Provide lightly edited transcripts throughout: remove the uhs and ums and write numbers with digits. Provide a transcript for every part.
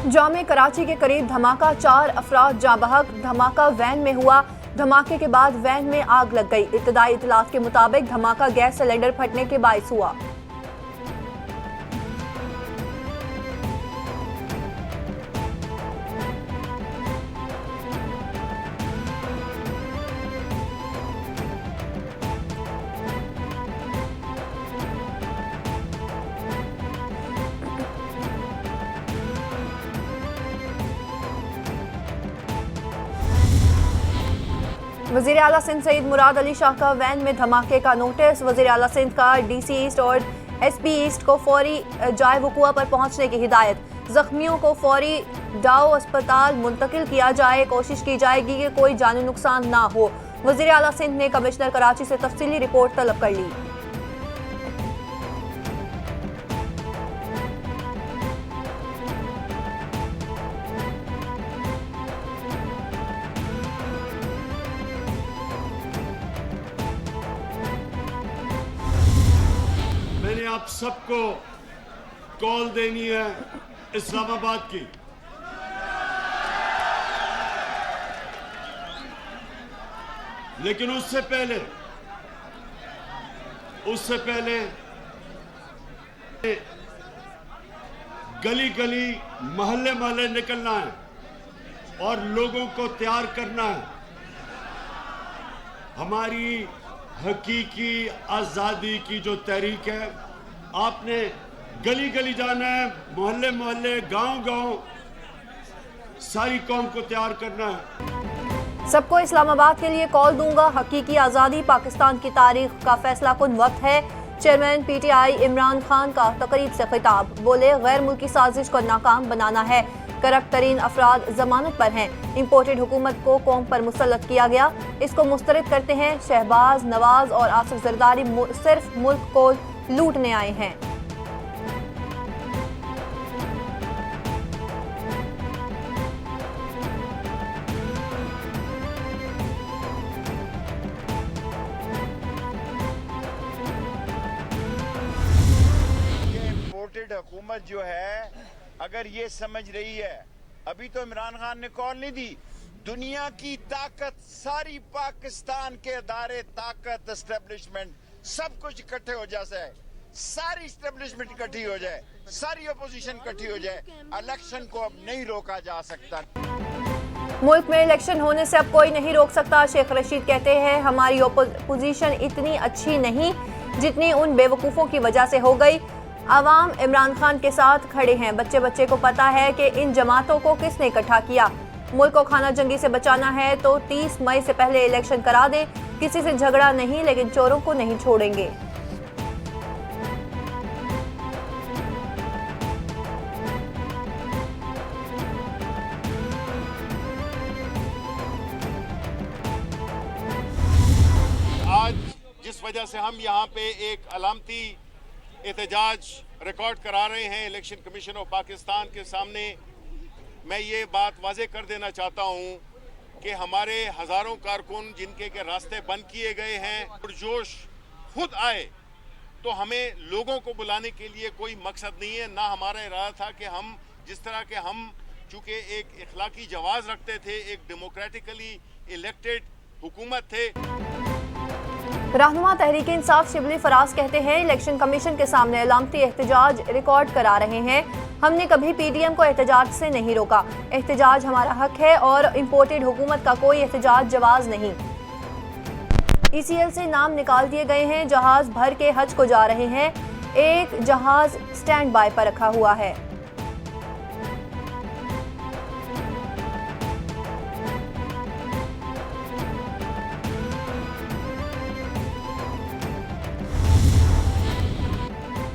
जामे कराची के करीब धमाका, 4 अफराद जाँ बहक। धमाका वैन में हुआ। धमाके के बाद वैन में आग लग गई। इब्तदाई इतलात के मुताबिक धमाका गैस सिलेंडर फटने के बाइस हुआ। वज़ीर आला सिंध सईद मुराद अली शाह का वैन में धमाके का नोटिस। वज़ीर आला सिंध का डीसी ईस्ट और एसपी ईस्ट को फौरी जाए वक़ुआ पर पहुंचने की हिदायत। जख्मियों को फौरी डाओ अस्पताल मुंतकिल किया जाए। कोशिश की जाएगी कि कोई जानी नुकसान ना हो। वज़ीर आला सिंध ने कमिश्नर कराची से तफसीली रिपोर्ट तलब कर ली। मैंने आप सबको कॉल देनी है इस्लामाबाद की। लेकिन उससे पहले गली गली मोहल्ले मोहल्ले निकलना है और लोगों को तैयार करना है। हमारी हकीकी आज़ादी की जो तहरीक है, आपने गली गली जाना है, मोहल्ले मोहल्ले, गांव गांव, सारी कौम को तैयार करना है। सबको इस्लामाबाद के लिए कॉल दूंगा। हकीकी आज़ादी पाकिस्तान की तारीख का फैसला कुन वक्त है। चेयरमैन पीटीआई इमरान खान का तकरीब से खिताब। बोले, गैर मुल्की साजिश को नाकाम बनाना है। करप्ट तरीन अफराद जमानत पर हैं। इम्पोर्टेड हुकूमत को कौम पर मुसल्लत किया गया। इसको मुस्तरद करते हैं। शहबाज, नवाज और आसिफ जरदारी सिर्फ मुल्क को लूटने आए हैं। इम्पोर्टेड हुकूमत जो है, अगर ये समझ रही है, अभी तो इमरान खान ने कॉल नहीं दी, दुनिया की ताकत, सारी पाकिस्तान के अदारे, ताकत, एस्टेब्लिशमेंट, सब कुछ इकट्ठे हो जाए, सारी एस्टेब्लिशमेंट इकट्ठी हो जाए, सारी अपोजिशन इकट्ठी हो जाए, इलेक्शन को अब नहीं रोका जा सकता। मुल्क में इलेक्शन होने से अब कोई नहीं रोक सकता। शेख रशीद कहते हैं, हमारी पोजीशन इतनी अच्छी नहीं जितनी उन बेवकूफ़ों की वजह से हो गई। आवाम इमरान खान के साथ खड़े हैं। बच्चे बच्चे को पता है कि इन जमातों को किसने इकट्ठा किया। मुल्क को खाना जंगी से बचाना है तो 30 मई से पहले इलेक्शन करा दें। किसी से झगड़ा नहीं, लेकिन चोरों को नहीं छोड़ेंगे। आज जिस वजह से हम यहाँ पे एक अलामती एहतजाज रिकॉर्ड करा रहे हैं इलेक्शन कमीशन ऑफ पाकिस्तान के सामने, मैं ये बात वाजे कर देना चाहता हूँ कि हमारे हज़ारों कारकुन जिनके के रास्ते बंद किए गए हैं, पुरजोश खुद आए, तो हमें लोगों को बुलाने के लिए कोई मकसद नहीं है। ना हमारा इरादा था कि हम जिस तरह के हम चूँकि एक इखलाकी जवाज़ रखते थे, एक डेमोक्रेटिकली इलेक्टेड हुकूमत थे। रहनुमा तहरीक इंसाफ शिबली फराज कहते हैं, इलेक्शन कमीशन के सामने अलामती एहतजाज रिकॉर्ड करा रहे हैं। हमने कभी पीडीएम को एहतजाज से नहीं रोका। एहतजाज हमारा हक है और इम्पोर्टेड हुकूमत का कोई एहतजाज जवाज नहीं। ईसीएल से नाम निकाल दिए गए हैं। जहाज भर के हज को जा रहे हैं। एक जहाज स्टैंड बाय पर रखा हुआ है।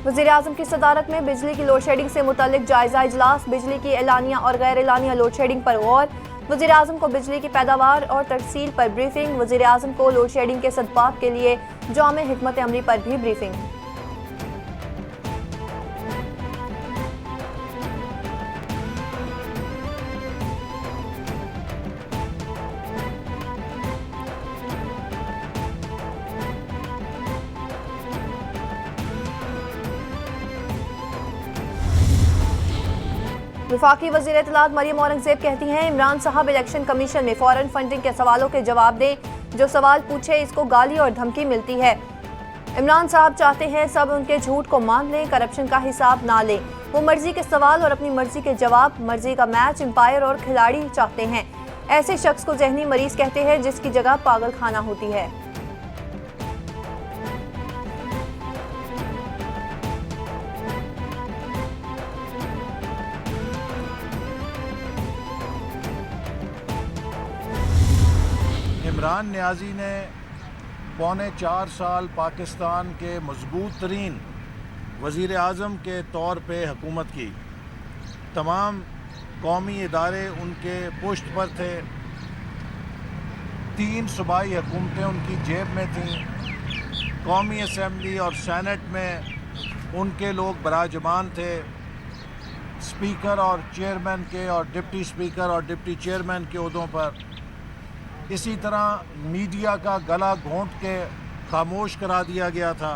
वज़ीर-ए-आज़म की सदारत में बिजली की लोड शेडिंग से मुतल्लिक जायजा इजलास। बिजली की एलानिया और गैर एलानिया लोड शेडिंग पर गौर। वज़ीर-ए-आज़म को बिजली की पैदावार और तरसील पर ब्रीफिंग। वज़ीर-ए-आज़म को लोड शेडिंग के सदबाब के लिए जामे हिकमत अमली पर भी ब्रीफिंग। वफाकी वज़ीर इत्तलात मरियम औरंगज़ेब कहती हैं इमरान साहब इलेक्शन कमीशन में फौरन फंडिंग के सवालों के जवाब दें, जो सवाल पूछे इसको गाली और धमकी मिलती है। इमरान साहब चाहते हैं सब उनके झूठ को मान लें, करप्शन का हिसाब ना लें। वो मर्जी के सवाल और अपनी मर्जी के जवाब, मर्जी का मैच, एम्पायर और खिलाड़ी चाहते हैं। ऐसे शख्स को जहनी मरीज कहते हैं जिसकी जगह पागल खाना होती है। इमरान नियाज़ी ने पौने 4 साल पाकिस्तान के मजबूत तरीन वज़ीर आज़म के तौर पे हुकूमत की। तमाम कौमी इदारे उनके पुश्त पर थे। 3 सूबाई हुकूमतें उनकी जेब में थीं। कौमी असम्बली और सेनेट में उनके लोग बराजमान थे। स्पीकर और चेयरमैन के और डिप्टी स्पीकर और डिप्टी चेयरमैन के ओहदों पर। इसी तरह मीडिया का गला घोंट के खामोश करा दिया गया था।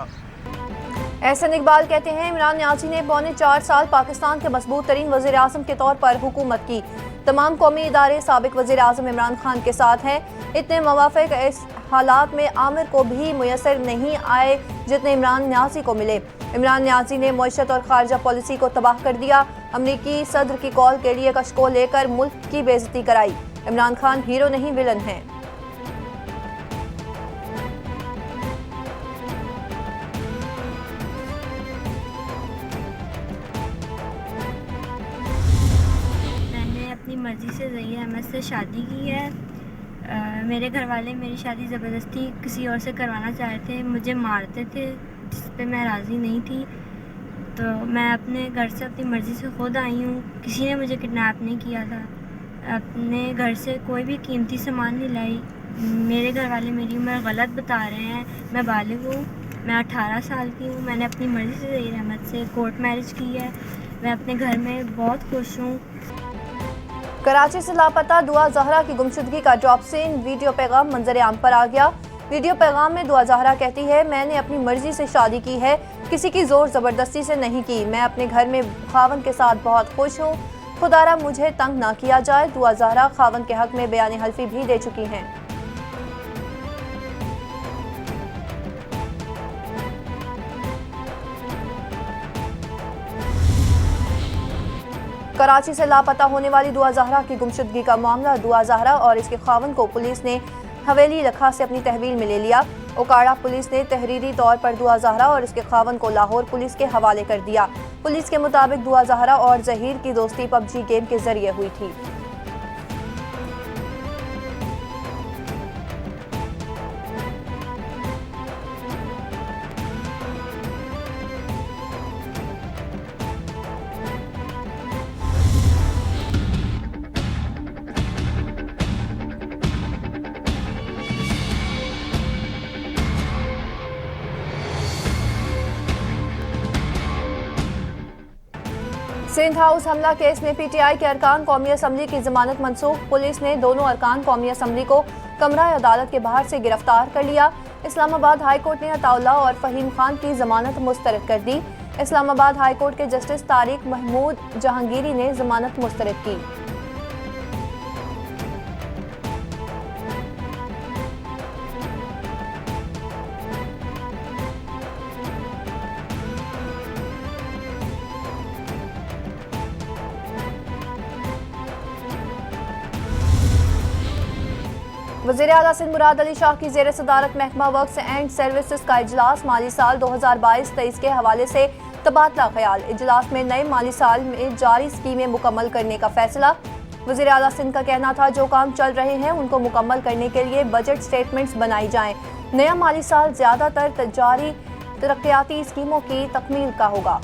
एहसन इकबाल कहते हैं इमरान नियाज़ी ने पौने 4 साल पाकिस्तान के मजबूत तरीन वज़ीर आज़म के तौर पर हुकूमत की। तमाम कौमी इदारे साबिक वज़ीर आज़म इमरान खान के साथ हैं। इतने मवाफ़िक इस हालात में आमिर को भी मुयसर नहीं आए जितने इमरान नियाज़ी को मिले। इमरान नियाज़ी ने मईशत और खारजा पॉलिसी को तबाह कर दिया। अमरीकी सदर की कॉल के लिए कशको लेकर मुल्क की बेइज्जती कराई। इमरान खान हीरो नहीं विलन हैं। मैंने अपनी मर्ज़ी से ज़हीर अहमद से शादी की है। मेरे घर वाले मेरी शादी ज़बरदस्ती किसी और से करवाना चाहते थे, मुझे मारते थे, जिस पे मैं राज़ी नहीं थी। तो मैं अपने घर से अपनी मर्ज़ी से खुद आई हूँ। किसी ने मुझे किडनैप नहीं किया था। अपने घर से कोई भी कीमती सामान नहीं लाई। मेरे घर वाले मेरी उम्र गलत बता रहे हैं। मैं बालिग हूँ, मैं 18 साल की हूँ। मैंने अपनी मर्ज़ी से ज़हीर अहमद से कोर्ट मैरिज की है। मैं अपने घर में बहुत खुश हूँ। कराची से लापता दुआ ज़हरा की गुमशुदगी का ड्रॉप सीन वीडियो पैगाम मंजर आम पर आ गया। वीडियो पैगाम में दुआ ज़हरा कहती है मैंने अपनी मर्जी से शादी की है, किसी की जोर ज़बरदस्ती से नहीं की। मैं अपने घर में खावन के साथ बहुत खुश हूँ। खुदारा मुझे तंग ना किया जाए। दुआ ज़हरा खावन के हक में बयान हल्फी भी दे चुकी हैं। कराची से लापता होने वाली दुआ ज़हरा की गुमशुदगी का मामला दुआ ज़हरा और इसके खावन को पुलिस ने हवेली लखा से अपनी तहवील में ले लिया। ओकाड़ा पुलिस ने तहरीरी तौर पर दुआ ज़हरा और इसके खावन को लाहौर पुलिस के हवाले कर दिया। पुलिस के मुताबिक दुआ ज़हरा और ज़हीर की दोस्ती पबजी गेम के जरिए हुई थी। सिंध हाउस हमला केस में पीटीआई के अरकान कौमी असम्बली की जमानत मनसूख। पुलिस ने दोनों अरकान कौमी असम्बली को कमरा अदालत के बाहर से गिरफ्तार कर लिया। इस्लामाबाद हाई कोर्ट ने अताउल्लाह और फहीम खान की जमानत मुस्तरद कर दी। इस्लामाबाद हाई कोर्ट के जस्टिस तारिक महमूद जहांगीरी ने जमानत मुस्तरद की। वज़ीर आला सिंध मुराद अली शाह की ज़ेर सदारत महकमा वर्क्स एंड सर्विसेज का इजलास माली साल 2022-23 के हवाले से तबादला ख्याल। इजलास में नए माली साल में जारी स्कीमें मुकम्मल करने का फैसला। वज़ीर आला सिंध का कहना था जो काम चल रहे हैं उनको मुकम्मल करने के लिए बजट स्टेटमेंट्स बनाई जाएं। नया माली साल ज़्यादातर जारी तरक्याती स्कीमों की तकमील का होगा।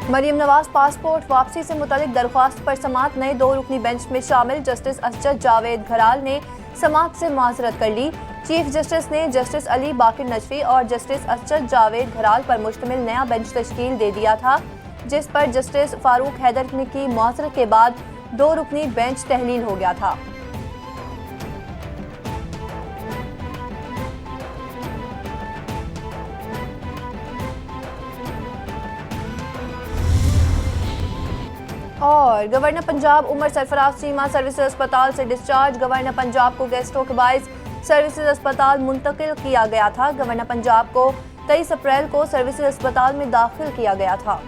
मरीम नवाज पासपोर्ट वापसी से मुतालिक दरख्वास्त पर समाअत। नए 2 रुकनी बेंच में शामिल जस्टिस असजद जावेद घराल ने समाअत से माजरत कर ली। चीफ जस्टिस ने जस्टिस अली बाकिर नजफी और जस्टिस असजद जावेद घराल पर मुश्तमिल नया बेंच तश्कील दे दिया था, जिस पर जस्टिस फारूक हैदर की माजरत के बाद 2 रुकनी बेंच तहलील हो गया था। और गवर्नर पंजाब उमर सरफराज चीमा सर्विसेज अस्पताल से डिस्चार्ज। गवर्नर पंजाब को गैस्ट्रो के बाइस सर्विसेज अस्पताल मुंतकिल किया गया था। गवर्नर पंजाब को 23 अप्रैल को सर्विसेज अस्पताल में दाखिल किया गया था।